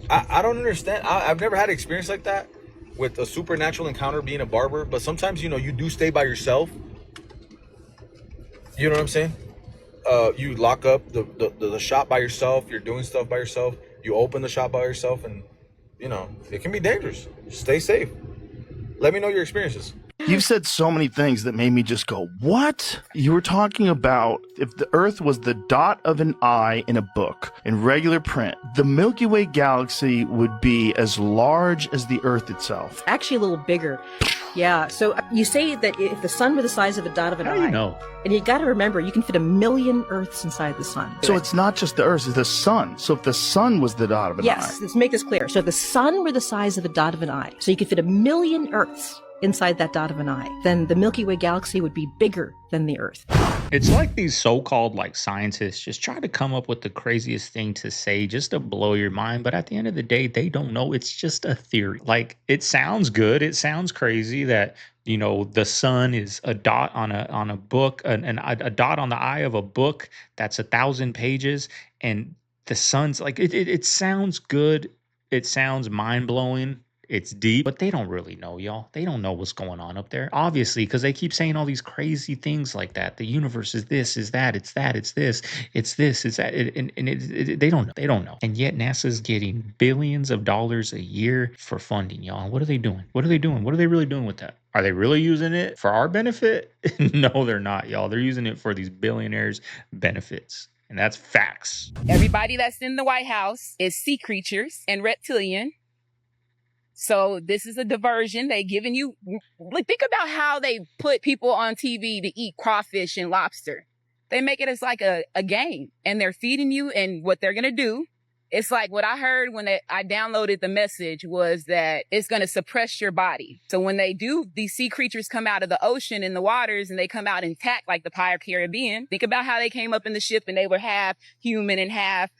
I don't understand. I've never had an experience like that with a supernatural encounter being a barber, but sometimes, you know, you do stay by yourself. You know what I'm saying? You lock up the shop by yourself. You're doing stuff by yourself. You open the shop by yourself, and, you know, it can be dangerous. Stay safe. Let me know your experiences. You've said so many things that made me just go, what? You were talking about if the Earth was the dot of an I in a book in regular print, the Milky Way galaxy would be as large as the Earth itself. Actually, a little bigger. Yeah. So you say that if the sun were the size of a dot of an eye, you know? and you got to remember, you can fit 1 million Earths inside the sun. So it's not just the Earth, it's the sun. So if the sun was the dot of an Yes. eye. Let's make this clear. So if the sun were the size of a dot of an eye, so you could fit 1 million Earths inside that dot of an eye, then the Milky Way galaxy would be bigger than the Earth. It's like these so-called like scientists just try to come up with the craziest thing to say just to blow your mind, but at the end of the day, they don't know. It's just a theory. Like, it sounds good, it sounds crazy that, you know, the sun is a dot on a book, a dot on the eye of a book that's 1,000 pages, and the sun's like it sounds good, it sounds mind-blowing. It's deep, but they don't really know, y'all. They don't know what's going on up there. Obviously, because they keep saying all these crazy things like that. The universe is this, is that, it's that, it's this, it's this, it's that. They don't know. They don't know. And yet NASA's getting billions of dollars a year for funding, y'all. What are they doing? What are they doing? What are they really doing with that? Are they really using it for our benefit? No, they're not, y'all. They're using it for these billionaires' benefits. And that's facts. Everybody that's in the White House is sea creatures and reptilian. So this is a diversion. They giving you, like, think about how they put people on TV to eat crawfish and lobster. They make it as like a game, and they're feeding you, and what they're going to do, it's like what I heard when I downloaded the message was that it's going to suppress your body. So when they do, these sea creatures come out of the ocean in the waters and they come out intact like the Pirate Caribbean. Think about how they came up in the ship and they were half human and half,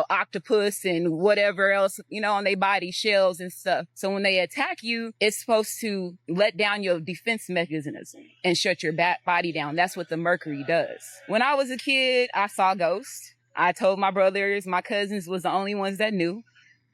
octopus and whatever else, on their body, shells and stuff. So when they attack you, it's supposed to let down your defense mechanism and shut your body down. That's what the mercury does. When I was a kid, I saw ghosts. I told my brothers, my cousins was the only ones that knew.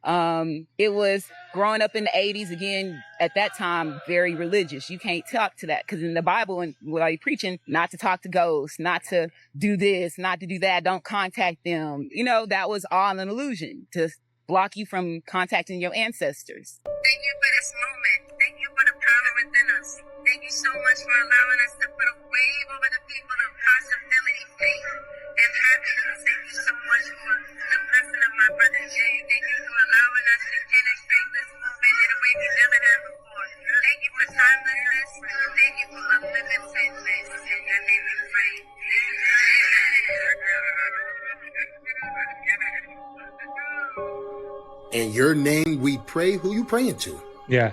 It was growing up in the 80s, again, at that time, very religious. You can't talk to that because in the Bible, and while you're preaching, not to talk to ghosts, not to do this, not to do that, don't contact them. That was all an illusion to block you from contacting your ancestors. Thank you for this moment. Thank you for the power within us. Thank you so much for allowing us to put a wave over the people of possibility, faith, and happiness. Thank you so much for the blessing of my brother Jay. Thank you for allowing us to penetrate this movement in a way we never have before. Thank you for timelessness. Thank you for unlimitedness. In your name we pray. In your name we pray. Who you praying to? Yeah.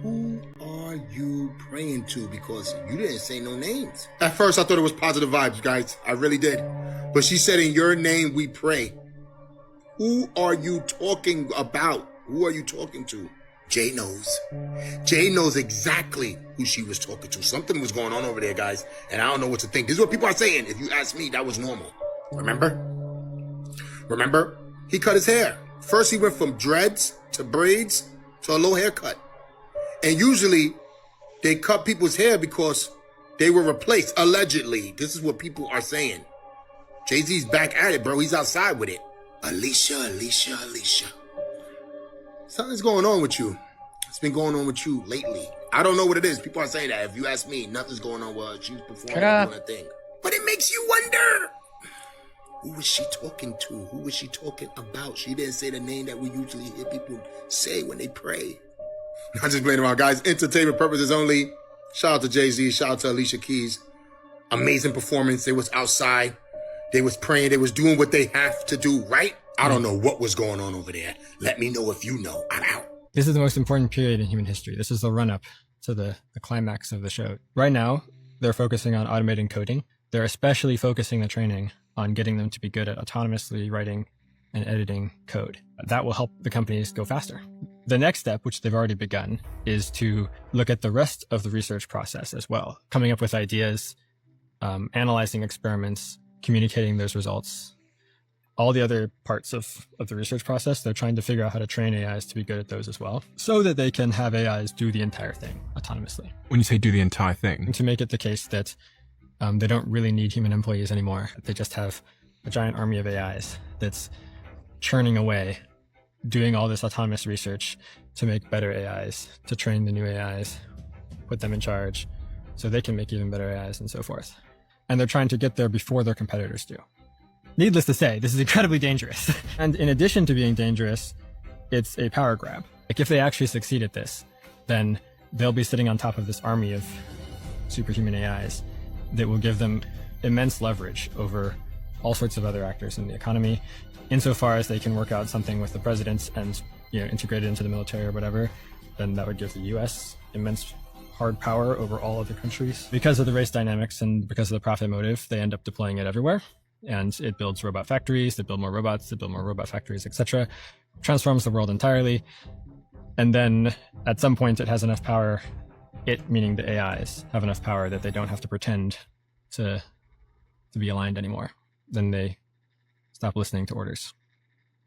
Who are you praying to? Because you didn't say no names. At first, I thought it was positive vibes, guys. I really did. But she said, in your name we pray. Who are you talking about? Who are you talking to? Jay knows. Jay knows exactly who she was talking to. Something was going on over there, guys. And I don't know what to think. This is what people are saying. If you ask me, that was normal. Remember? He cut his hair. First, he went from dreads to braids to a low haircut. And usually, they cut people's hair because they were replaced, allegedly. This is what people are saying. Jay-Z's back at it, bro. He's outside with it. Alicia. Something's going on with you. It's been going on with you lately. I don't know what it is. People are saying that. If you ask me, nothing's going on with her. She's performing and doing a thing. But it makes you wonder. Who was she talking to? Who was she talking about? She didn't say the name that we usually hear people say when they pray. Not just playing around, guys. Entertainment purposes only. Shout out to Jay-Z. Shout out to Alicia Keys. Amazing performance. They was outside. They was praying. They was doing what they have to do, right? I don't know what was going on over there. Let me know if you know. I'm out. This is the most important period in human history. This is the run-up to the climax of the show. Right now, they're focusing on automating coding. They're especially focusing the training on getting them to be good at autonomously writing and editing code. That will help the companies go faster. The next step, which they've already begun, is to look at the rest of the research process as well, coming up with ideas, analyzing experiments, communicating those results. All the other parts of the research process, they're trying to figure out how to train AIs to be good at those as well, so that they can have AIs do the entire thing autonomously. When you say do the entire thing? And to make it the case that they don't really need human employees anymore. They just have a giant army of AIs that's churning away, doing all this autonomous research to make better AIs, to train the new AIs, put them in charge, so they can make even better AIs and so forth. And they're trying to get there before their competitors do. Needless to say, this is incredibly dangerous. And in addition to being dangerous, it's a power grab. Like, if they actually succeed at this, then they'll be sitting on top of this army of superhuman AIs that will give them immense leverage over all sorts of other actors in the economy, insofar as they can work out something with the presidents and integrate it into the military or whatever. Then that would give the US immense hard power over all other countries. Because of the race dynamics and because of the profit motive, they end up deploying it everywhere. And it builds robot factories, they build more robots, they build more robot factories, etc. Transforms the world entirely. And then at some point it has enough power, it meaning the AIs, have enough power that they don't have to pretend to be aligned anymore. Then they stop listening to orders.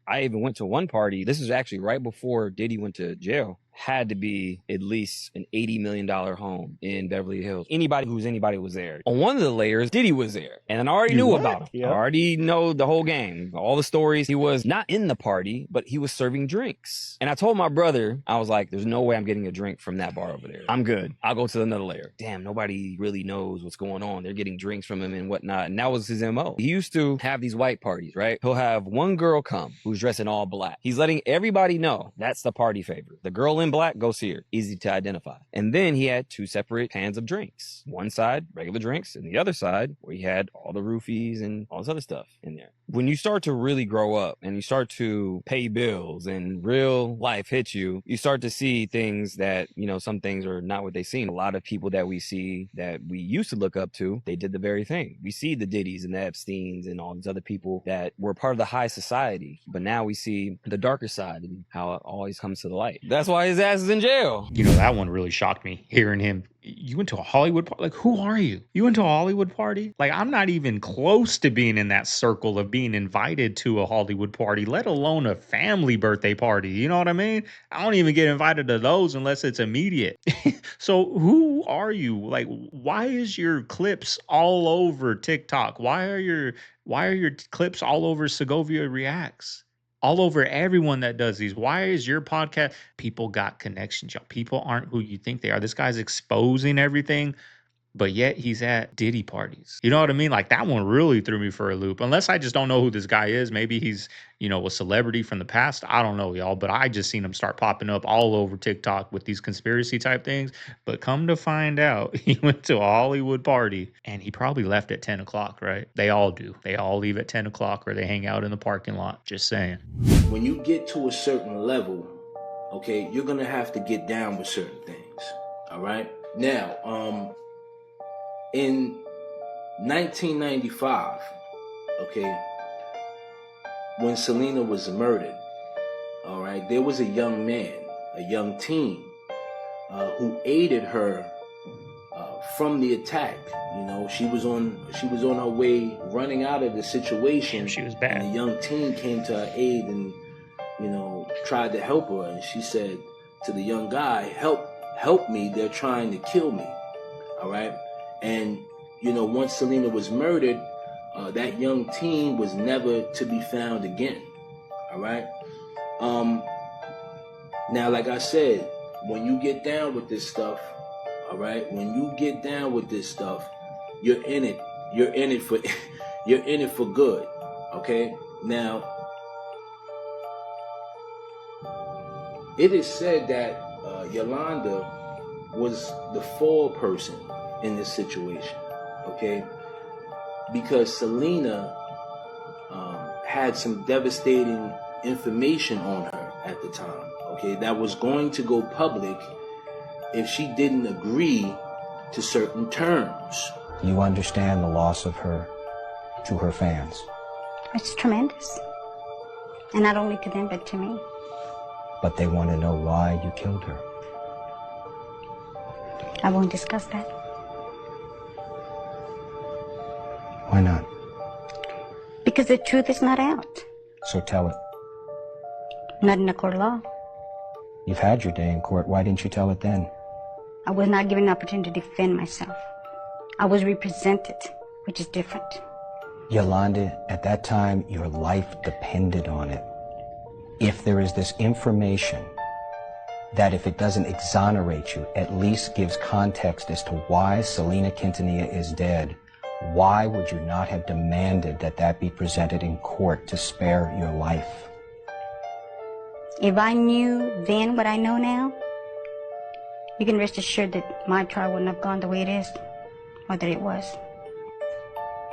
I even went to one party. This was actually right before Diddy went to jail. Had to be at least an $80 million home in Beverly Hills. Anybody was there. On one of the layers, Diddy was there. And I already knew about him. Yep. I already know the whole game, all the stories. He was not in the party, but he was serving drinks. And I told my brother, I was like, there's no way I'm getting a drink from that bar over there. I'm good. I'll go to another layer. Damn, nobody really knows what's going on. They're getting drinks from him and whatnot. And that was his MO. He used to have these white parties, right? He'll have one girl come who's dressed in all black. He's letting everybody know that's the party favorite. The girl in black, go see her. Easy to identify. And then he had two separate pans of drinks. One side, regular drinks, and the other side, where he had all the roofies and all this other stuff in there. When you start to really grow up and you start to pay bills and real life hits you, you start to see things that, you know, some things are not what they seem. A lot of people that we see that we used to look up to, they did the very thing. We see the Diddys and the Epsteins and all these other people that were part of the high society, but now we see the darker side and how it always comes to the light. That's why his ass is in jail. You know, that one really shocked me, hearing him. You went to a Hollywood party? Like, who are you? You went to a Hollywood party? Like, I'm not even close to being in that circle of being invited to a Hollywood party, let alone a family birthday party. You know what I mean? I don't even get invited to those unless it's immediate. So who are you? Like, why is your clips all over TikTok? Why are your clips all over Segovia Reacts? All over everyone that does these. Why is your podcast? People got connections, y'all. People aren't who you think they are. This guy's exposing everything, but yet he's at Diddy parties. You know what I mean? Like, that one really threw me for a loop. Unless I just don't know who this guy is. Maybe he's, you know, a celebrity from the past. I don't know, y'all. But I just seen him start popping up all over TikTok with these conspiracy type things. But come to find out, he went to a Hollywood party and he probably left at 10 o'clock, right? They all do. They all leave at 10 o'clock or they hang out in the parking lot. Just saying. When you get to a certain level, okay, you're going to have to get down with certain things. All right? Now, in 1995, okay, when Selena was murdered, all right, there was a young man, a young teen, who aided her from the attack. You know, she was on her way running out of the situation. She was bad. And a young teen came to her aid and, you know, tried to help her. And she said to the young guy, help me, they're trying to kill me. All right. And, you know, once Selena was murdered, that young teen was never to be found again. All right. Now, like I said, when you get down with this stuff, all right, when you get down with this stuff, you're in it. You're in it for good. Okay. Now, it is said that Yolanda was the fall person in this situation, okay? Because Selena had some devastating information on her at the time, okay? That was going to go public if she didn't agree to certain terms. You understand the loss of her to her fans. It's tremendous. And not only to them, but to me. But they want to know why you killed her. I won't discuss that. Why not? Because the truth is not out. So tell it. Not in a court of law. You've had your day in court. Why didn't you tell it then? I was not given an opportunity to defend myself. I was represented, which is different. Yolanda, at that time, your life depended on it. If there is this information that if it doesn't exonerate you, at least gives context as to why Selena Quintanilla is dead, why would you not have demanded that that be presented in court to spare your life? If I knew then what I know now, you can rest assured that my trial wouldn't have gone the way it is, or that it was.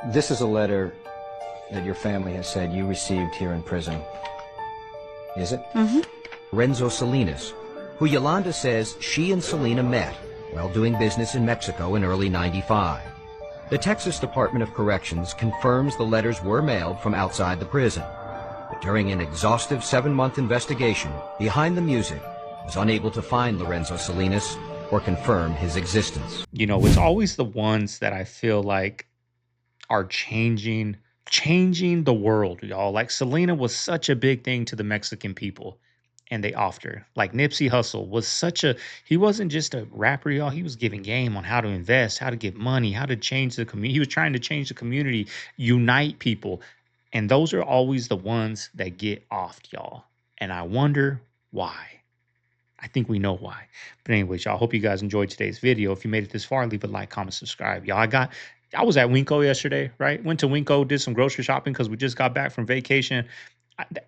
This is a letter that your family has said you received here in prison. Is it? Mm-hmm. Renzo Salinas, who Yolanda says she and Selena met while doing business in Mexico in early '95. The Texas Department of Corrections confirms the letters were mailed from outside the prison. But during an exhaustive 7-month investigation, Behind the Music was unable to find Lorenzo Salinas or confirm his existence. You know, it's always the ones that I feel like are changing changing the world, y'all. Like Selena was such a big thing to the Mexican people, and they offed her. Like Nipsey Hussle was he wasn't just a rapper, y'all. He was giving game on how to invest, how to get money, how to change the community. He was trying to change the community, unite people. And those are always the ones that get offed, y'all. And I wonder why. I think we know why. But anyways, y'all, hope you guys enjoyed today's video. If you made it this far, leave a like, comment, subscribe. Y'all, I was at Winco yesterday, right? Went to Winco, did some grocery shopping because we just got back from vacation.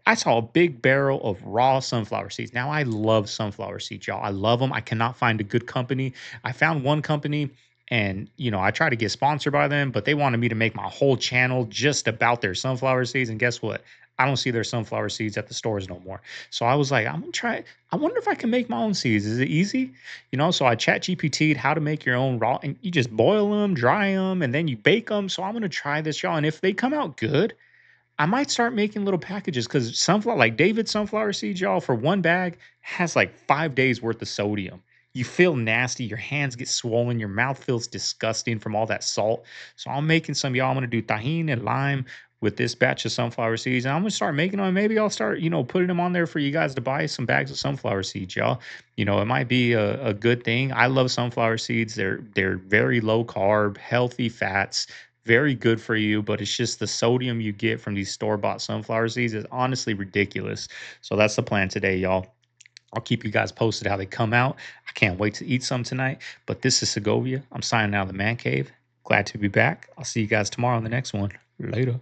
I saw a big barrel of raw sunflower seeds. Now, I love sunflower seeds, y'all. I love them. I cannot find a good company. I found one company, and, I tried to get sponsored by them, but they wanted me to make my whole channel just about their sunflower seeds. And guess what? I don't see their sunflower seeds at the stores no more. So I was like, I'm going to try. I wonder if I can make my own seeds. Is it easy? So I chat GPT'd how to make your own raw, and you just boil them, dry them, and then you bake them. So I'm going to try this, y'all. And if they come out good, I might start making little packages, because sunflower, like David sunflower seeds, y'all, for one bag has like 5 days worth of sodium. You feel nasty. Your hands get swollen. Your mouth feels disgusting from all that salt. So I'm making some, y'all. I'm going to do tahini and lime with this batch of sunflower seeds. And I'm going to start making them. Maybe I'll start, putting them on there for you guys to buy some bags of sunflower seeds, y'all. It might be a good thing. I love sunflower seeds. They're very low carb, healthy fats, very good for you, but it's just the sodium you get from these store-bought sunflower seeds is honestly ridiculous. So that's the plan today, y'all. I'll keep you guys posted how they come out. I can't wait to eat some tonight. But this is Segovia. I'm signing out of the man cave. Glad to be back. I'll see you guys tomorrow on the next one. Later.